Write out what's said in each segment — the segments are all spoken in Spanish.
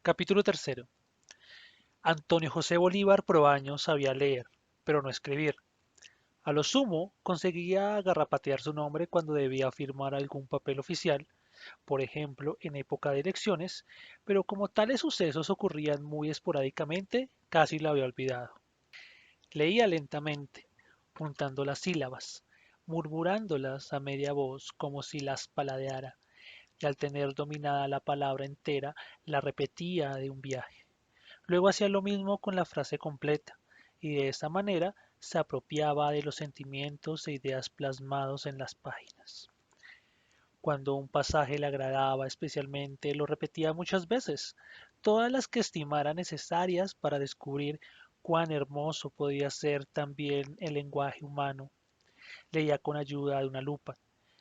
Capítulo tercero. Antonio José Bolívar Proaño sabía leer, pero no escribir. A lo sumo, conseguía garrapatear su nombre cuando debía firmar algún papel oficial, por ejemplo, en época de elecciones, pero como tales sucesos ocurrían muy esporádicamente, casi lo había olvidado. Leía lentamente, juntando las sílabas, murmurándolas a media voz como si las paladeara, y al tener dominada la palabra entera, la repetía de un viaje. Luego hacía lo mismo con la frase completa, y de esa manera se apropiaba de los sentimientos e ideas plasmados en las páginas. Cuando un pasaje le agradaba especialmente, lo repetía muchas veces, todas las que estimara necesarias para descubrir cuán hermoso podía ser también el lenguaje humano. Leía con ayuda de una lupa,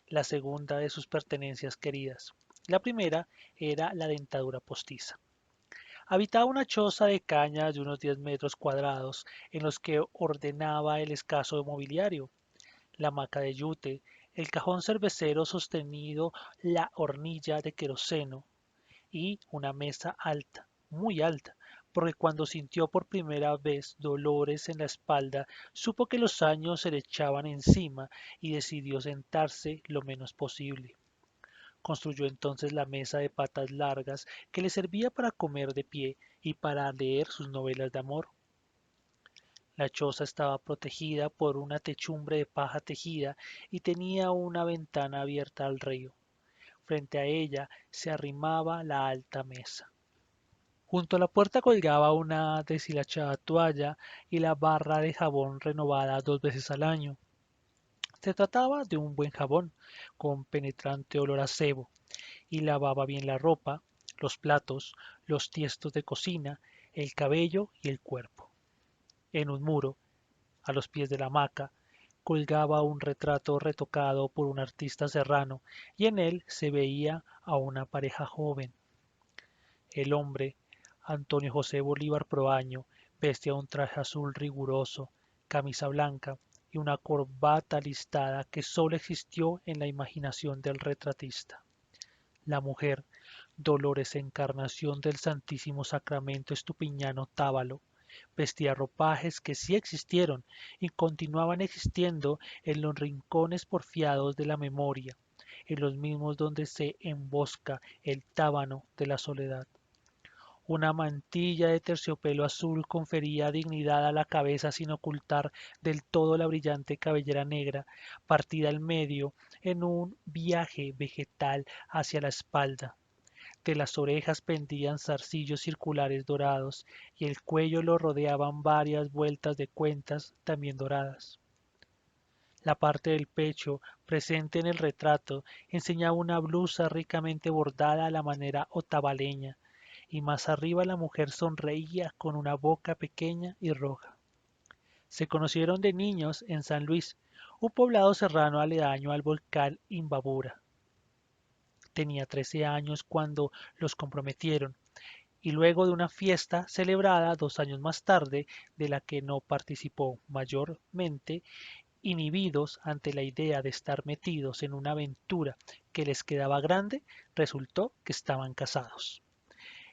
la segunda de sus pertenencias queridas. La primera era la dentadura postiza. Habitaba una choza de caña de unos 10 metros cuadrados en los que ordenaba el escaso mobiliario, la hamaca de yute, el cajón cervecero sostenido, la hornilla de queroseno y una mesa alta, muy alta, porque cuando sintió por primera vez dolores en la espalda, supo que los años se le echaban encima y decidió sentarse lo menos posible. Construyó entonces la mesa de patas largas que le servía para comer de pie y para leer sus novelas de amor. La choza estaba protegida por una techumbre de paja tejida y tenía una ventana abierta al río. Frente a ella se arrimaba la alta mesa. Junto a la puerta colgaba una deshilachada toalla y la barra de jabón renovada 2 veces al año. Se trataba de un buen jabón, con penetrante olor a sebo, y lavaba bien la ropa, los platos, los tiestos de cocina, el cabello y el cuerpo. En un muro, a los pies de la hamaca, colgaba un retrato retocado por un artista serrano y en él se veía a una pareja joven. El hombre, Antonio José Bolívar Proaño, vestía un traje azul riguroso, camisa blanca y una corbata listada que sólo existió en la imaginación del retratista. La mujer, Dolores Encarnación del Santísimo Sacramento Estupiñano Tábalo, vestía ropajes que sí existieron y continuaban existiendo en los rincones porfiados de la memoria, en los mismos donde se embosca el tábano de la soledad. Una mantilla de terciopelo azul confería dignidad a la cabeza sin ocultar del todo la brillante cabellera negra, partida al medio en un viaje vegetal hacia la espalda. De las orejas pendían zarcillos circulares dorados y el cuello lo rodeaban varias vueltas de cuentas también doradas. La parte del pecho, presente en el retrato, enseñaba una blusa ricamente bordada a la manera otavaleña, y más arriba la mujer sonreía con una boca pequeña y roja. Se conocieron de niños en San Luis, un poblado serrano aledaño al volcán Imbabura. Tenía 13 años cuando los comprometieron, y luego de una fiesta celebrada 2 años más tarde, de la que no participó mayormente, inhibidos ante la idea de estar metidos en una aventura que les quedaba grande, resultó que estaban casados.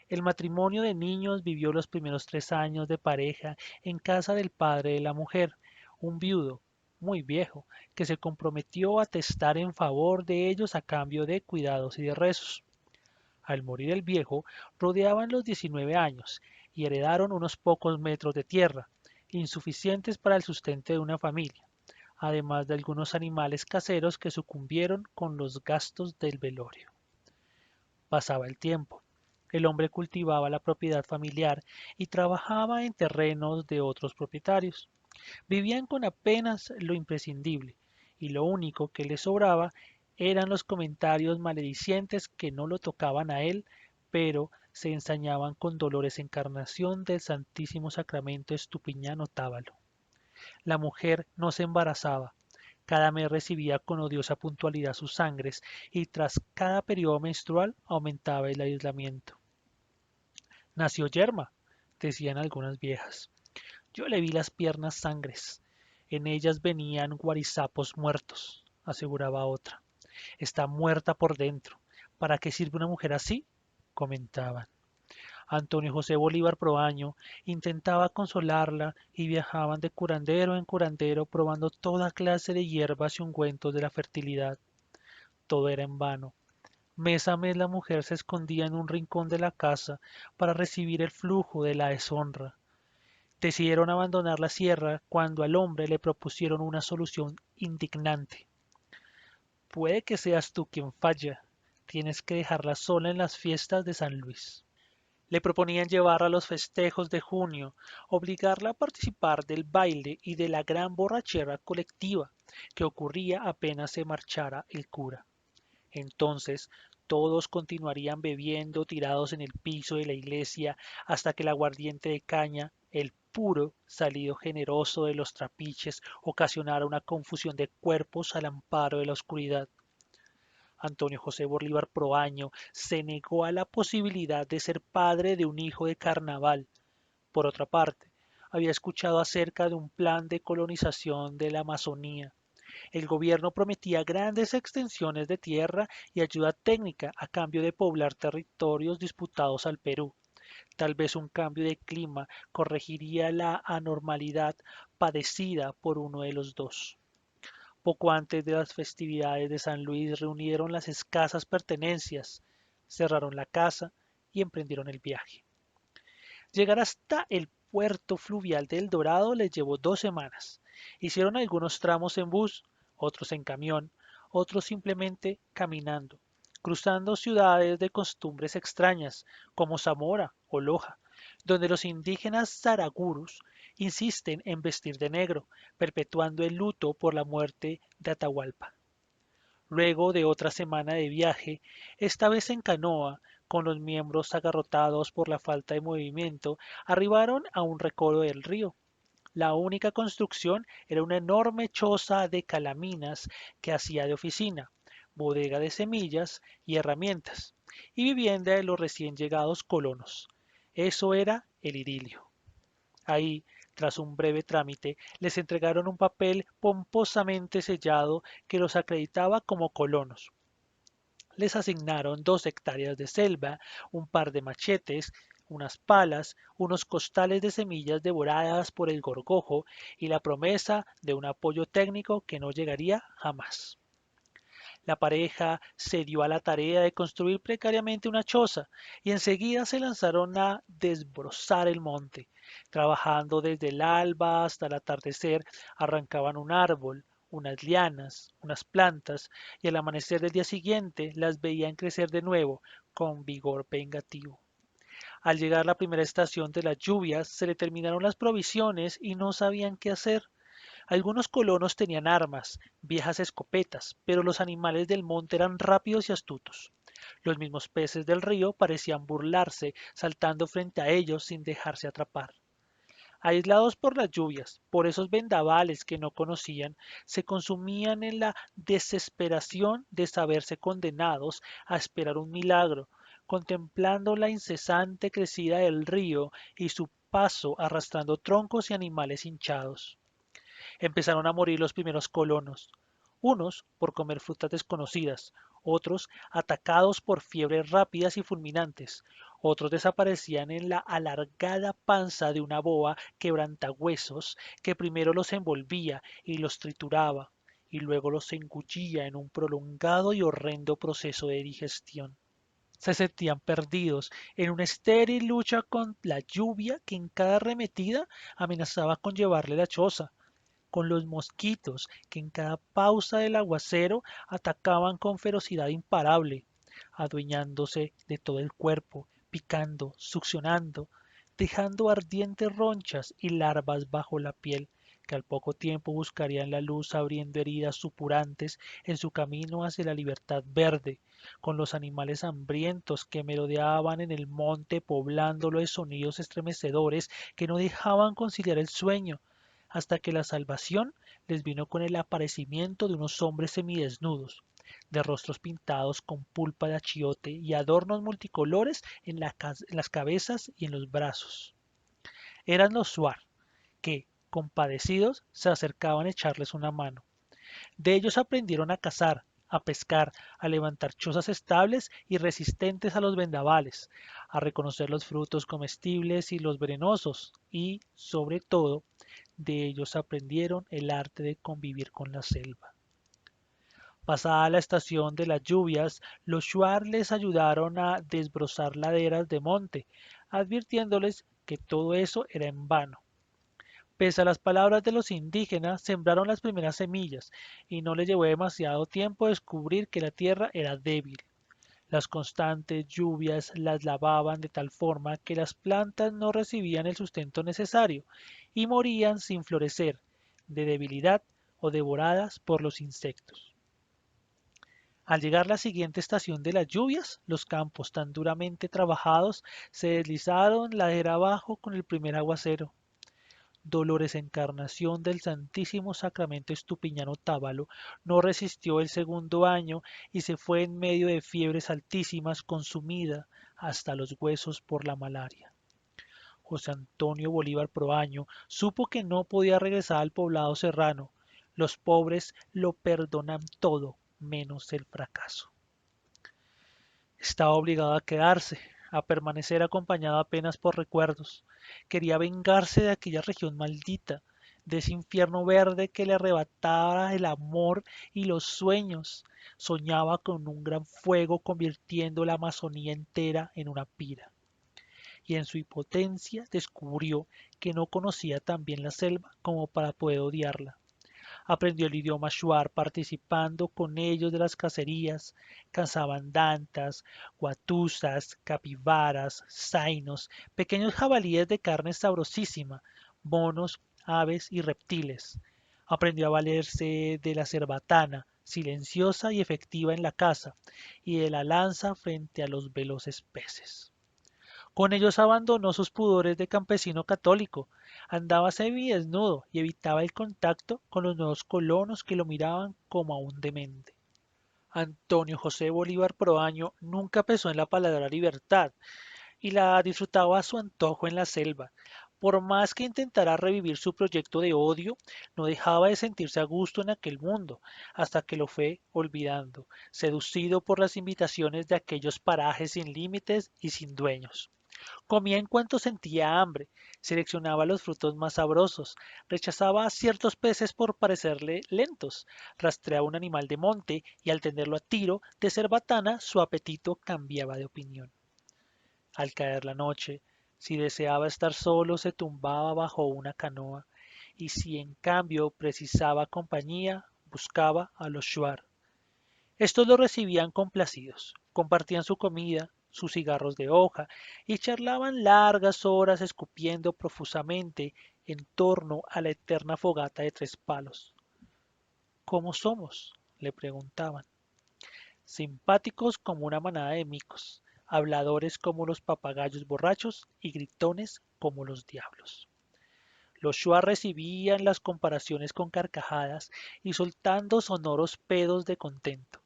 El matrimonio de niños vivió los primeros 3 años de pareja en casa del padre de la mujer, un viudo muy viejo, que se comprometió a testar en favor de ellos a cambio de cuidados y de rezos. Al morir el viejo, rodeaban los 19 años y heredaron unos pocos metros de tierra, insuficientes para el sustento de una familia, además de algunos animales caseros que sucumbieron con los gastos del velorio. Pasaba el tiempo. El hombre cultivaba la propiedad familiar y trabajaba en terrenos de otros propietarios. Vivían con apenas lo imprescindible, y lo único que les sobraba eran los comentarios maledicientes que no lo tocaban a él, pero se ensañaban con Dolores Encarnación del Santísimo Sacramento Estupiñano Tábalo. La mujer no se embarazaba. Cada mes recibía con odiosa puntualidad sus sangres y tras cada periodo menstrual aumentaba el aislamiento. Nació yerma, decían algunas viejas. Yo le vi las piernas sangres. En ellas venían guarizapos muertos, aseguraba otra. Está muerta por dentro. ¿Para qué sirve una mujer así? Comentaban. Antonio José Bolívar Proaño intentaba consolarla y viajaban de curandero en curandero probando toda clase de hierbas y ungüentos de la fertilidad. Todo era en vano. Mes a mes la mujer se escondía en un rincón de la casa para recibir el flujo de la deshonra. Decidieron abandonar la sierra cuando al hombre le propusieron una solución indignante. Puede que seas tú quien falla. Tienes que dejarla sola en las fiestas de San Luis. Le proponían llevarla a los festejos de junio, obligarla a participar del baile y de la gran borrachera colectiva que ocurría apenas se marchara el cura. Entonces todos continuarían bebiendo tirados en el piso de la iglesia hasta que el aguardiente de caña, el puro salido generoso de los trapiches, ocasionara una confusión de cuerpos al amparo de la oscuridad. Antonio José Bolívar Proaño se negó a la posibilidad de ser padre de un hijo de carnaval. Por otra parte, había escuchado acerca de un plan de colonización de la Amazonía. El gobierno prometía grandes extensiones de tierra y ayuda técnica a cambio de poblar territorios disputados al Perú. Tal vez un cambio de clima corregiría la anormalidad padecida por uno de los dos. Poco antes de las festividades de San Luis reunieron las escasas pertenencias, cerraron la casa y emprendieron el viaje. Llegar hasta el puerto fluvial de El Dorado les llevó 2 semanas. Hicieron algunos tramos en bus, otros en camión, otros simplemente caminando, cruzando ciudades de costumbres extrañas, como Zamora o Loja, donde los indígenas zaragurus insisten en vestir de negro, perpetuando el luto por la muerte de Atahualpa. Luego de otra semana de viaje, esta vez en canoa, con los miembros agarrotados por la falta de movimiento, arribaron a un recodo del río. La única construcción era una enorme choza de calaminas que hacía de oficina, bodega de semillas y herramientas, y vivienda de los recién llegados colonos. Eso era el idilio. Ahí, tras un breve trámite, les entregaron un papel pomposamente sellado que los acreditaba como colonos. Les asignaron 2 hectáreas de selva, un par de machetes, unas palas, unos costales de semillas devoradas por el gorgojo y la promesa de un apoyo técnico que no llegaría jamás. La pareja se dio a la tarea de construir precariamente una choza y enseguida se lanzaron a desbrozar el monte. Trabajando desde el alba hasta el atardecer, arrancaban un árbol, unas lianas, unas plantas, y al amanecer del día siguiente las veían crecer de nuevo con vigor vengativo. Al llegar la primera estación de las lluvias, se le terminaron las provisiones y no sabían qué hacer. Algunos colonos tenían armas, viejas escopetas, pero los animales del monte eran rápidos y astutos. Los mismos peces del río parecían burlarse, saltando frente a ellos sin dejarse atrapar. Aislados por las lluvias, por esos vendavales que no conocían, se consumían en la desesperación de saberse condenados a esperar un milagro, contemplando la incesante crecida del río y su paso arrastrando troncos y animales hinchados. Empezaron a morir los primeros colonos, unos por comer frutas desconocidas, otros atacados por fiebres rápidas y fulminantes, otros desaparecían en la alargada panza de una boa quebrantahuesos que primero los envolvía y los trituraba, y luego los engullía en un prolongado y horrendo proceso de digestión. Se sentían perdidos en una estéril lucha con la lluvia que en cada arremetida amenazaba con llevarle la choza, con los mosquitos que en cada pausa del aguacero atacaban con ferocidad imparable, adueñándose de todo el cuerpo, picando, succionando, dejando ardientes ronchas y larvas bajo la piel, que al poco tiempo buscarían la luz abriendo heridas supurantes en su camino hacia la libertad verde, con los animales hambrientos que merodeaban en el monte poblándolo de sonidos estremecedores que no dejaban conciliar el sueño, hasta que la salvación les vino con el aparecimiento de unos hombres semidesnudos, de rostros pintados con pulpa de achiote y adornos multicolores en las cabezas y en los brazos. Eran los Suar, que, compadecidos, se acercaban a echarles una mano. De ellos aprendieron a cazar, a pescar, a levantar chozas estables y resistentes a los vendavales, a reconocer los frutos comestibles y los venenosos, y, sobre todo, de ellos aprendieron el arte de convivir con la selva. Pasada la estación de las lluvias, los shuar les ayudaron a desbrozar laderas de monte, advirtiéndoles que todo eso era en vano. Pese a las palabras de los indígenas, sembraron las primeras semillas, y no les llevó demasiado tiempo descubrir que la tierra era débil. Las constantes lluvias las lavaban de tal forma que las plantas no recibían el sustento necesario y morían sin florecer, de debilidad o devoradas por los insectos. Al llegar la siguiente estación de las lluvias, los campos tan duramente trabajados se deslizaron ladera abajo con el primer aguacero. Dolores Encarnación del Santísimo Sacramento Estupiñano Tábalo no resistió el segundo año y se fue en medio de fiebres altísimas, consumida hasta los huesos por la malaria. José Antonio Bolívar Proaño supo que no podía regresar al poblado serrano. Los pobres lo perdonan todo, menos el fracaso. Estaba obligado a quedarse, a permanecer acompañado apenas por recuerdos. Quería vengarse de aquella región maldita, de ese infierno verde que le arrebataba el amor y los sueños. Soñaba con un gran fuego convirtiendo la Amazonía entera en una pira. Y en su impotencia descubrió que no conocía tan bien la selva como para poder odiarla. Aprendió el idioma shuar participando con ellos de las cacerías, cazaban dantas, guatusas, capibaras, zainos, pequeños jabalíes de carne sabrosísima, monos, aves y reptiles. Aprendió a valerse de la cerbatana, silenciosa y efectiva en la caza, y de la lanza frente a los veloces peces. Con ellos abandonó sus pudores de campesino católico, andaba semidesnudo y evitaba el contacto con los nuevos colonos que lo miraban como a un demente. Antonio José Bolívar Proaño nunca pesó en la palabra libertad y la disfrutaba a su antojo en la selva. Por más que intentara revivir su proyecto de odio, no dejaba de sentirse a gusto en aquel mundo, hasta que lo fue olvidando, seducido por las invitaciones de aquellos parajes sin límites y sin dueños. Comía en cuanto sentía hambre, seleccionaba los frutos más sabrosos, rechazaba a ciertos peces por parecerle lentos, rastreaba un animal de monte y al tenerlo a tiro de cerbatana su apetito cambiaba de opinión. Al caer la noche, si deseaba estar solo se tumbaba bajo una canoa y si en cambio precisaba compañía buscaba a los shuar. Estos lo recibían complacidos, compartían su comida, sus cigarros de hoja y charlaban largas horas escupiendo profusamente en torno a la eterna fogata de tres palos. ¿Cómo somos? Le preguntaban. Simpáticos como una manada de micos, habladores como los papagayos borrachos y gritones como los diablos. Los Shua recibían las comparaciones con carcajadas y soltando sonoros pedos de contento.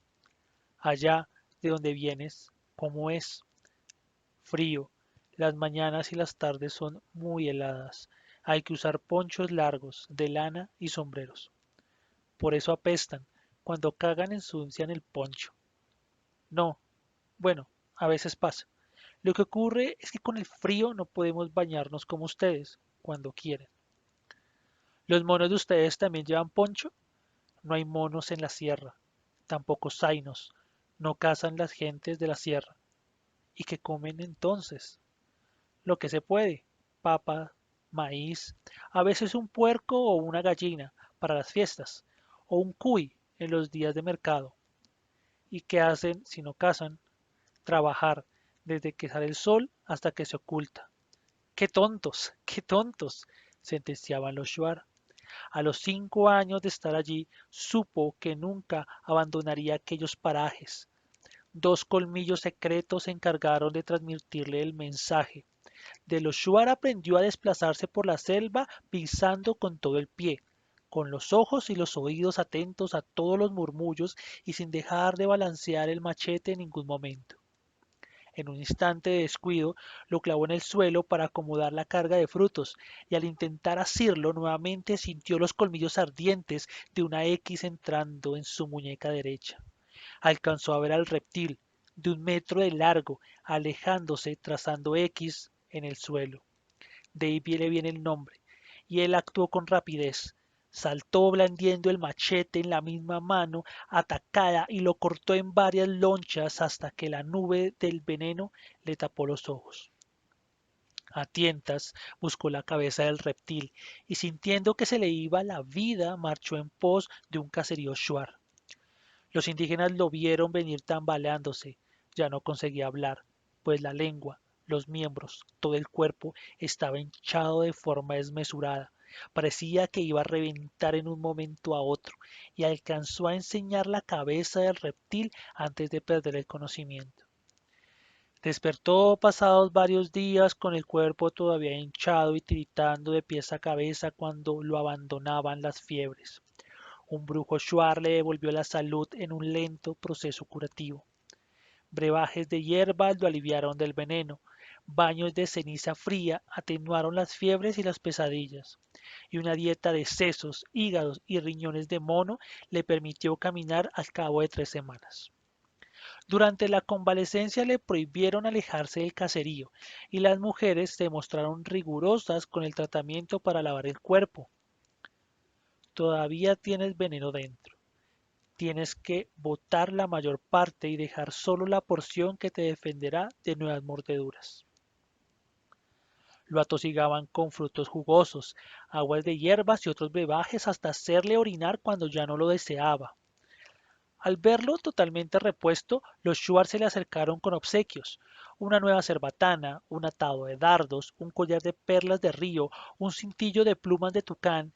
Allá de donde vienes, ¿cómo es? Frío. Las mañanas y las tardes son muy heladas. Hay que usar ponchos largos, de lana y sombreros. Por eso apestan. Cuando cagan ensucian el poncho. No, bueno, a veces pasa. Lo que ocurre es que con el frío no podemos bañarnos como ustedes, cuando quieren. ¿Los monos de ustedes también llevan poncho? No hay monos en la sierra, tampoco zainos. No cazan las gentes de la sierra. ¿Y qué comen entonces? Lo que se puede, papa, maíz, a veces un puerco o una gallina para las fiestas, o un cuy en los días de mercado. ¿Y qué hacen si no cazan? Trabajar desde que sale el sol hasta que se oculta. Qué tontos! Sentenciaban los shuar. A los 5 años de estar allí, supo que nunca abandonaría aquellos parajes. Dos colmillos secretos se encargaron de transmitirle el mensaje. De los Shuar aprendió a desplazarse por la selva pisando con todo el pie, con los ojos y los oídos atentos a todos los murmullos y sin dejar de balancear el machete en ningún momento. En un instante de descuido lo clavó en el suelo para acomodar la carga de frutos y al intentar asirlo nuevamente sintió los colmillos ardientes de una X entrando en su muñeca derecha. Alcanzó a ver al reptil, de 1 metro de largo, alejándose trazando X en el suelo. De ahí le viene el nombre, y él actuó con rapidez. Saltó blandiendo el machete en la misma mano atacada y lo cortó en varias lonchas hasta que la nube del veneno le tapó los ojos. A tientas buscó la cabeza del reptil y sintiendo que se le iba la vida marchó en pos de un caserío shuar. Los indígenas lo vieron venir tambaleándose. Ya no conseguía hablar, pues la lengua, los miembros, todo el cuerpo estaba hinchado de forma desmesurada. Parecía que iba a reventar en un momento a otro, y alcanzó a enseñar la cabeza del reptil antes de perder el conocimiento. Despertó pasados varios días con el cuerpo todavía hinchado y tiritando de pies a cabeza cuando lo abandonaban las fiebres. Un brujo shuar le devolvió la salud en un lento proceso curativo. Brebajes de hierba lo aliviaron del veneno. Baños de ceniza fría atenuaron las fiebres y las pesadillas. Y una dieta de sesos, hígados y riñones de mono le permitió caminar al cabo de 3 semanas. Durante la convalecencia le prohibieron alejarse del caserío y las mujeres se mostraron rigurosas con el tratamiento para lavar el cuerpo. Todavía tienes veneno dentro. Tienes que botar la mayor parte y dejar solo la porción que te defenderá de nuevas mordeduras. Lo atosigaban con frutos jugosos, aguas de hierbas y otros brebajes hasta hacerle orinar cuando ya no lo deseaba. Al verlo totalmente repuesto, los shuar se le acercaron con obsequios, una nueva cerbatana, un atado de dardos, un collar de perlas de río, un cintillo de plumas de tucán,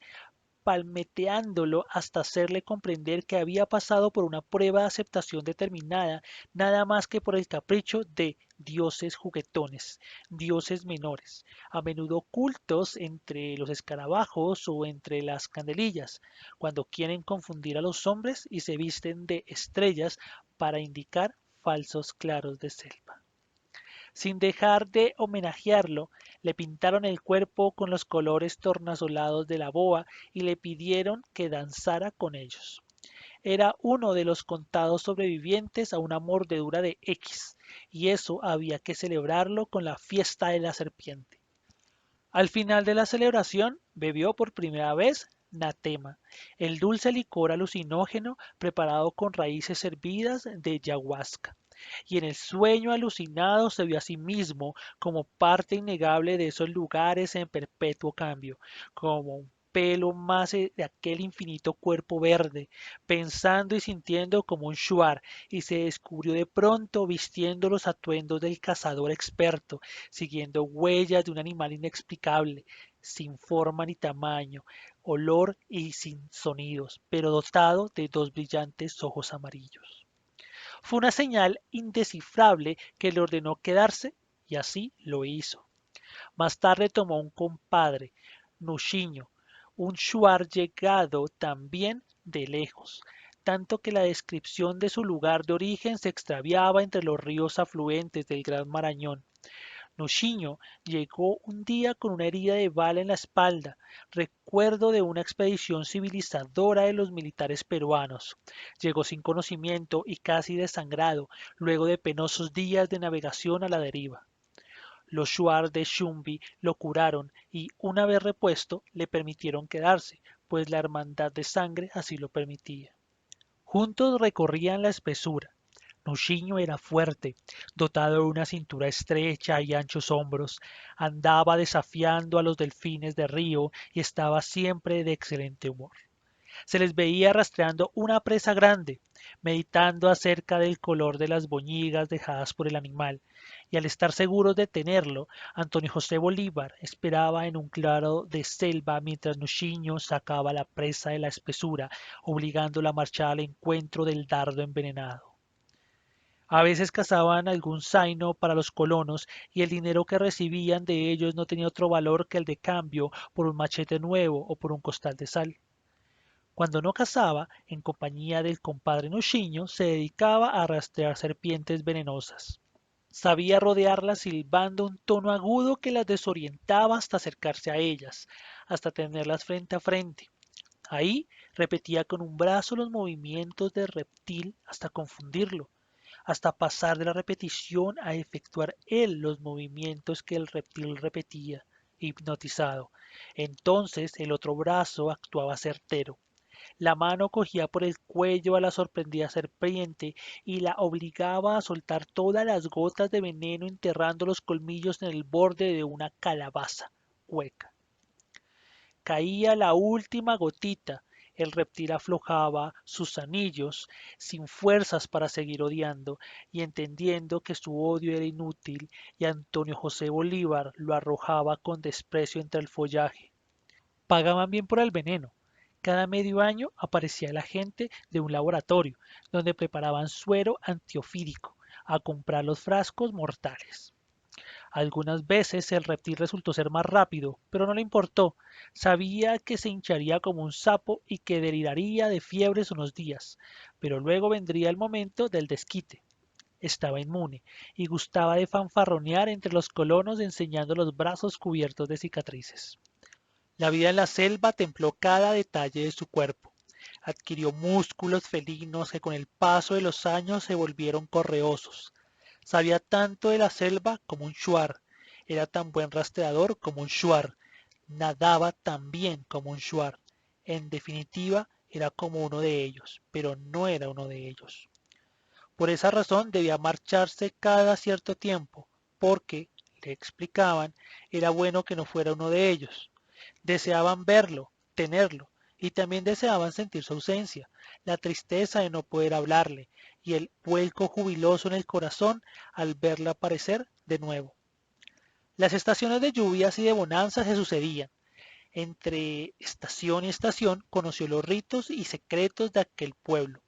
palmeteándolo hasta hacerle comprender que había pasado por una prueba de aceptación determinada, nada más que por el capricho de dioses juguetones, dioses menores, a menudo ocultos entre los escarabajos o entre las candelillas, cuando quieren confundir a los hombres y se visten de estrellas para indicar falsos claros de selva. Sin dejar de homenajearlo, le pintaron el cuerpo con los colores tornasolados de la boa y le pidieron que danzara con ellos. Era uno de los contados sobrevivientes a una mordedura de X, y eso había que celebrarlo con la fiesta de la serpiente. Al final de la celebración, bebió por primera vez natema, el dulce licor alucinógeno preparado con raíces hervidas de ayahuasca, y en el sueño alucinado se vio a sí mismo como parte innegable de esos lugares en perpetuo cambio, como un pelo más de aquel infinito cuerpo verde, pensando y sintiendo como un shuar, y se descubrió de pronto vistiendo los atuendos del cazador experto, siguiendo huellas de un animal inexplicable, sin forma ni tamaño, olor y sin sonidos, pero dotado de 2 brillantes ojos amarillos. Fue una señal indescifrable que le ordenó quedarse, y así lo hizo. Más tarde tomó un compadre, Nushiño, un shuar llegado también de lejos, tanto que la descripción de su lugar de origen se extraviaba entre los ríos afluentes del Gran Marañón. Nushiño llegó un día con una herida de bala en la espalda, recuerdo de una expedición civilizadora de los militares peruanos. Llegó sin conocimiento y casi desangrado, luego de penosos días de navegación a la deriva. Los shuar de Shumbi lo curaron y, una vez repuesto, le permitieron quedarse, pues la hermandad de sangre así lo permitía. Juntos recorrían la espesura. Nushiño era fuerte, dotado de una cintura estrecha y anchos hombros, andaba desafiando a los delfines de río y estaba siempre de excelente humor. Se les veía rastreando una presa grande, meditando acerca del color de las boñigas dejadas por el animal, y al estar seguros de tenerlo, Antonio José Bolívar esperaba en un claro de selva mientras Nushiño sacaba la presa de la espesura, obligándola a marchar al encuentro del dardo envenenado. A veces cazaban algún zaino para los colonos y el dinero que recibían de ellos no tenía otro valor que el de cambio por un machete nuevo o por un costal de sal. Cuando no cazaba, en compañía del compadre Nushiño, se dedicaba a rastrear serpientes venenosas. Sabía rodearlas silbando un tono agudo que las desorientaba hasta acercarse a ellas, hasta tenerlas frente a frente. Ahí repetía con un brazo los movimientos del reptil hasta confundirlo, hasta pasar de la repetición a efectuar él los movimientos que el reptil repetía, hipnotizado. Entonces el otro brazo actuaba certero. La mano cogía por el cuello a la sorprendida serpiente y la obligaba a soltar todas las gotas de veneno enterrando los colmillos en el borde de una calabaza hueca. Caía la última gotita, el reptil aflojaba sus anillos, sin fuerzas para seguir odiando, y entendiendo que su odio era inútil, y Antonio José Bolívar lo arrojaba con desprecio entre el follaje. Pagaban bien por el veneno. Cada medio año aparecía la gente de un laboratorio, donde preparaban suero antiofídico, a comprar los frascos mortales. Algunas veces el reptil resultó ser más rápido, pero no le importó. Sabía que se hincharía como un sapo y que deliraría de fiebres unos días, pero luego vendría el momento del desquite. Estaba inmune y gustaba de fanfarronear entre los colonos enseñando los brazos cubiertos de cicatrices. La vida en la selva templó cada detalle de su cuerpo. Adquirió músculos felinos que con el paso de los años se volvieron correosos. Sabía tanto de la selva como un shuar. Era tan buen rastreador como un shuar. Nadaba tan bien como un shuar. En definitiva, era como uno de ellos, pero no era uno de ellos. Por esa razón debía marcharse cada cierto tiempo, porque, le explicaban, era bueno que no fuera uno de ellos. Deseaban verlo, tenerlo, y también deseaban sentir su ausencia, la tristeza de no poder hablarle, y el vuelco jubiloso en el corazón al verle aparecer de nuevo. Las estaciones de lluvias y de bonanza se sucedían. Entre estación y estación conoció los ritos y secretos de aquel pueblo.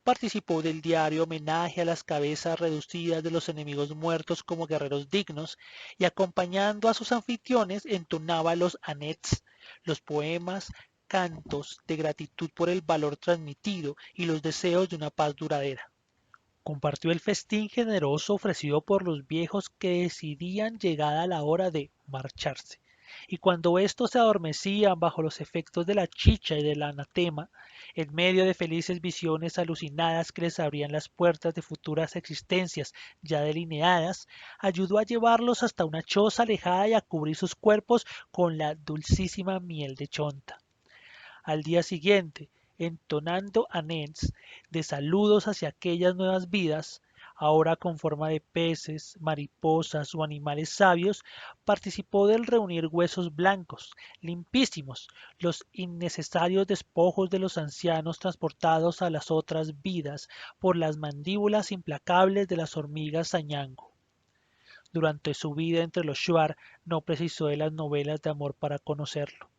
Participó del diario homenaje a las cabezas reducidas de los enemigos muertos como guerreros dignos y acompañando a sus anfitriones entonaba los anets, los poemas, cantos de gratitud por el valor transmitido y los deseos de una paz duradera. Compartió el festín generoso ofrecido por los viejos que decidían llegada la hora de marcharse. Y cuando éstos se adormecían bajo los efectos de la chicha y del anatema, en medio de felices visiones alucinadas que les abrían las puertas de futuras existencias ya delineadas, ayudó a llevarlos hasta una choza alejada y a cubrir sus cuerpos con la dulcísima miel de chonta. Al día siguiente, entonando anens de saludos hacia aquellas nuevas vidas, ahora con forma de peces, mariposas o animales sabios, participó del reunir huesos blancos, limpísimos, los innecesarios despojos de los ancianos transportados a las otras vidas por las mandíbulas implacables de las hormigas sañango. Durante su vida entre los shuar no precisó de las novelas de amor para conocerlo.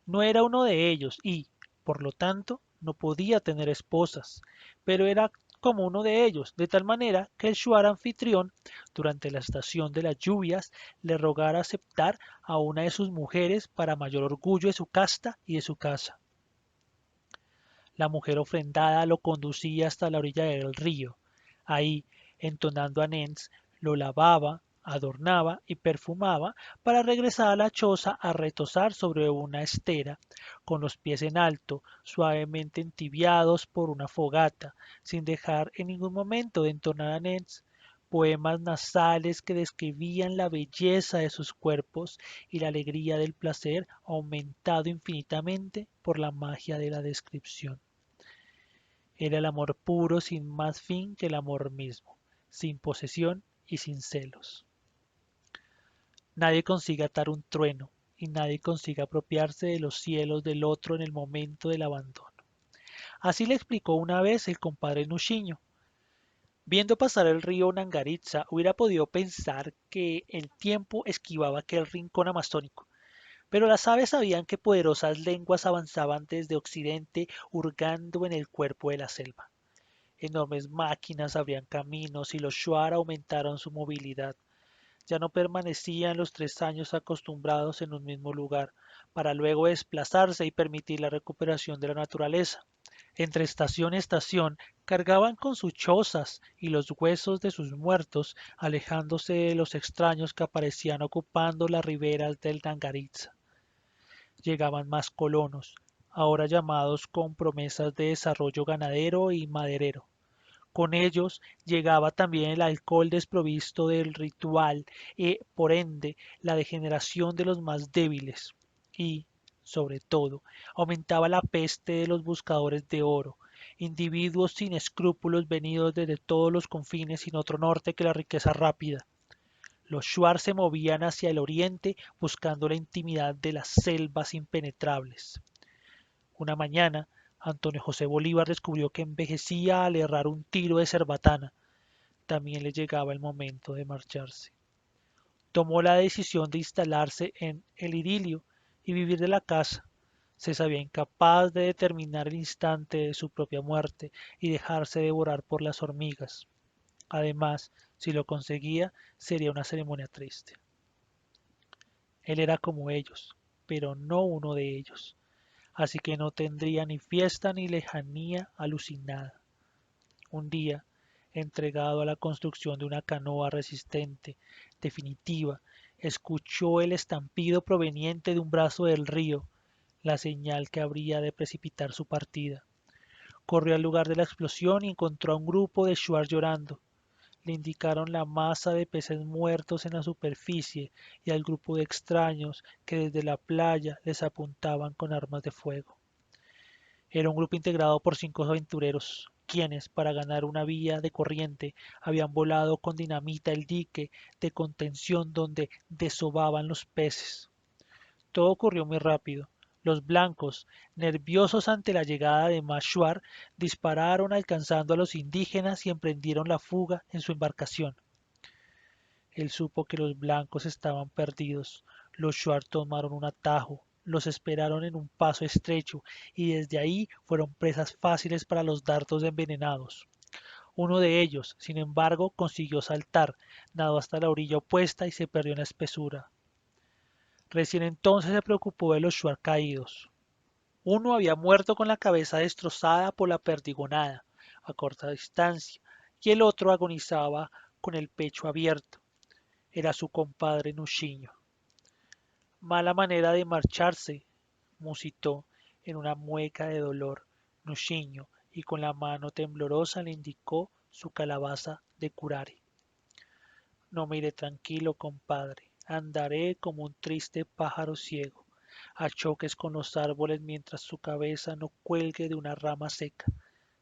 No era uno de ellos y, por lo tanto, no podía tener esposas, pero era como uno de ellos, de tal manera que el shuar anfitrión, durante la estación de las lluvias, le rogara aceptar a una de sus mujeres para mayor orgullo de su casta y de su casa. La mujer ofrendada lo conducía hasta la orilla del río. Ahí, entonando anens, lo lavaba, adornaba y perfumaba para regresar a la choza a retosar sobre una estera, con los pies en alto, suavemente entibiados por una fogata, sin dejar en ningún momento de entonar anens, poemas nasales que describían la belleza de sus cuerpos y la alegría del placer aumentado infinitamente por la magia de la descripción. Era el amor puro sin más fin que el amor mismo, sin posesión y sin celos. Nadie consigue atar un trueno, y nadie consigue apropiarse de los cielos del otro en el momento del abandono. Así le explicó una vez el compadre Nuchiño. Viendo pasar el río Nangaritza, hubiera podido pensar que el tiempo esquivaba aquel rincón amazónico, pero las aves sabían que poderosas lenguas avanzaban desde occidente hurgando en el cuerpo de la selva. Enormes máquinas abrían caminos y los shuar aumentaron su movilidad. Ya no permanecían los 3 años acostumbrados en un mismo lugar, para luego desplazarse y permitir la recuperación de la naturaleza. Entre estación y estación cargaban con sus chozas y los huesos de sus muertos, alejándose de los extraños que aparecían ocupando las riberas del Tangaritza. Llegaban más colonos, ahora llamados con promesas de desarrollo ganadero y maderero. Con ellos llegaba también el alcohol desprovisto del ritual y, por ende, la degeneración de los más débiles. Y, sobre todo, aumentaba la peste de los buscadores de oro, individuos sin escrúpulos venidos desde todos los confines sin otro norte que la riqueza rápida. Los shuar se movían hacia el oriente buscando la intimidad de las selvas impenetrables. Una mañana, Antonio José Bolívar descubrió que envejecía al errar un tiro de cerbatana. También le llegaba el momento de marcharse. Tomó la decisión de instalarse en el idilio y vivir de la caza. Se sabía incapaz de determinar el instante de su propia muerte y dejarse devorar por las hormigas. Además, si lo conseguía, sería una ceremonia triste. Él era como ellos, pero no uno de ellos, así que no tendría ni fiesta ni lejanía alucinada. Un día, entregado a la construcción de una canoa resistente, definitiva, escuchó el estampido proveniente de un brazo del río, la señal que habría de precipitar su partida. Corrió al lugar de la explosión y encontró a un grupo de shuar llorando. Le indicaron la masa de peces muertos en la superficie y al grupo de extraños que desde la playa les apuntaban con armas de fuego. Era un grupo integrado por 5 aventureros, quienes, para ganar una vía de corriente, habían volado con dinamita el dique de contención donde desovaban los peces. Todo ocurrió muy rápido. Los blancos, nerviosos ante la llegada de Mashuar, dispararon alcanzando a los indígenas y emprendieron la fuga en su embarcación. Él supo que los blancos estaban perdidos. Los shuar tomaron un atajo, los esperaron en un paso estrecho y desde ahí fueron presas fáciles para los dardos envenenados. Uno de ellos, sin embargo, consiguió saltar, nadó hasta la orilla opuesta y se perdió en la espesura. Recién entonces se preocupó de los shuar caídos. Uno había muerto con la cabeza destrozada por la perdigonada, a corta distancia, y el otro agonizaba con el pecho abierto. Era su compadre Nuchiño. Mala manera de marcharse, musitó en una mueca de dolor Nuchiño, y con la mano temblorosa le indicó su calabaza de curare. No me iré tranquilo, compadre, andaré como un triste pájaro ciego, a choques con los árboles mientras su cabeza no cuelgue de una rama seca.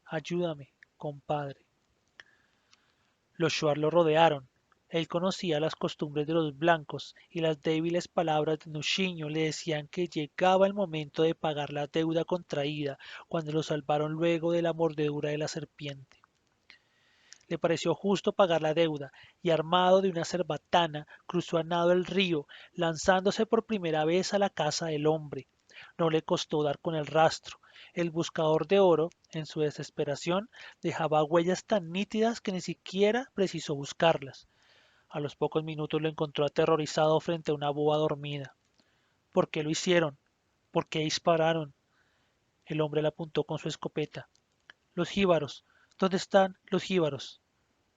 Ayúdame, compadre. Los shuar lo rodearon. Él conocía las costumbres de los blancos y las débiles palabras de Nuchiño le decían que llegaba el momento de pagar la deuda contraída cuando lo salvaron luego de la mordedura de la serpiente. Le pareció justo pagar la deuda y armado de una cerbatana cruzó a nado el río, lanzándose por primera vez a la casa del hombre. No le costó dar con el rastro. El buscador de oro, en su desesperación, dejaba huellas tan nítidas que ni siquiera precisó buscarlas. A los pocos minutos lo encontró aterrorizado frente a una boa dormida. ¿Por qué lo hicieron? ¿Por qué dispararon? El hombre le apuntó con su escopeta. Los jíbaros. ¿Dónde están los jíbaros?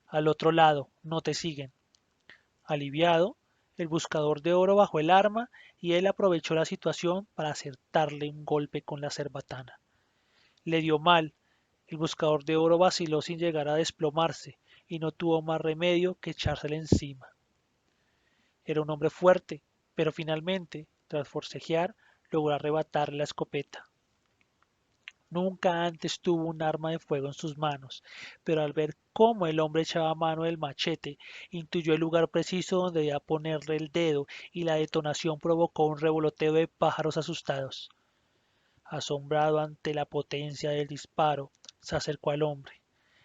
Al otro lado, no te siguen. Aliviado, el buscador de oro bajó el arma y él aprovechó la situación para acertarle un golpe con la cerbatana. Le dio mal, el buscador de oro vaciló sin llegar a desplomarse y no tuvo más remedio que echársele encima. Era un hombre fuerte, pero finalmente, tras forcejear, logró arrebatarle la escopeta. Nunca antes tuvo un arma de fuego en sus manos, pero al ver cómo el hombre echaba mano del machete, intuyó el lugar preciso donde debía ponerle el dedo y la detonación provocó un revoloteo de pájaros asustados. Asombrado ante la potencia del disparo, se acercó al hombre.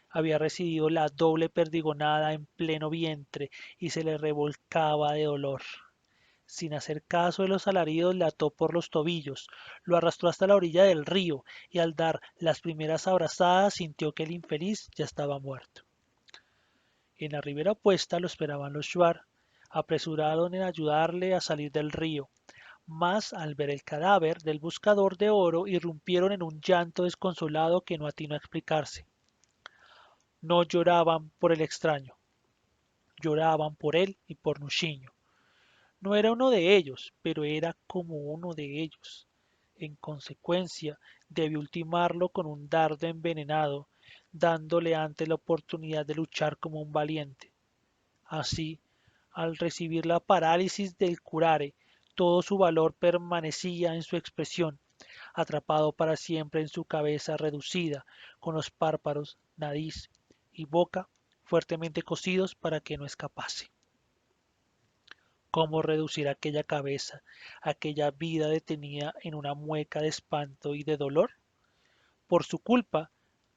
Había recibido la doble perdigonada en pleno vientre y se le revolcaba de dolor. Sin hacer caso de los alaridos, le ató por los tobillos, lo arrastró hasta la orilla del río y al dar las primeras abrazadas sintió que el infeliz ya estaba muerto. En la ribera opuesta lo esperaban los shuar, apresuraron en ayudarle a salir del río, mas al ver el cadáver del buscador de oro irrumpieron en un llanto desconsolado que no atinó a explicarse. No lloraban por el extraño, lloraban por él y por Nuchiño. No era uno de ellos, pero era como uno de ellos. En consecuencia, debió ultimarlo con un dardo envenenado, dándole antes la oportunidad de luchar como un valiente. Así, al recibir la parálisis del curare, todo su valor permanecía en su expresión, atrapado para siempre en su cabeza reducida, con los párpados, nariz y boca fuertemente cosidos para que no escapase. ¿Cómo reducir aquella cabeza, aquella vida detenida en una mueca de espanto y de dolor? Por su culpa,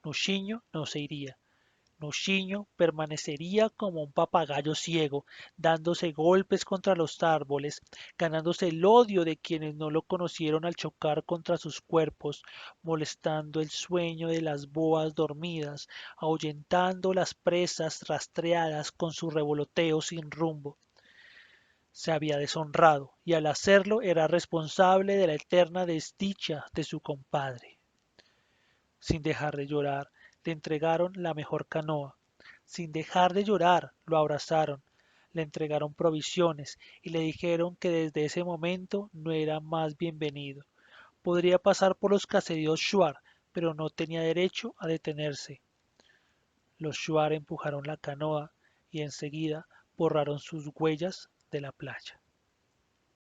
Nushiño no se iría. Nushiño permanecería como un papagayo ciego, dándose golpes contra los árboles, ganándose el odio de quienes no lo conocieron al chocar contra sus cuerpos, molestando el sueño de las boas dormidas, ahuyentando las presas rastreadas con su revoloteo sin rumbo. Se había deshonrado, y al hacerlo era responsable de la eterna desdicha de su compadre. Sin dejar de llorar, le entregaron la mejor canoa. Sin dejar de llorar, lo abrazaron, le entregaron provisiones y le dijeron que desde ese momento no era más bienvenido. Podría pasar por los caseríos Shuar, pero no tenía derecho a detenerse. Los Shuar empujaron la canoa y enseguida borraron sus huellas de la playa.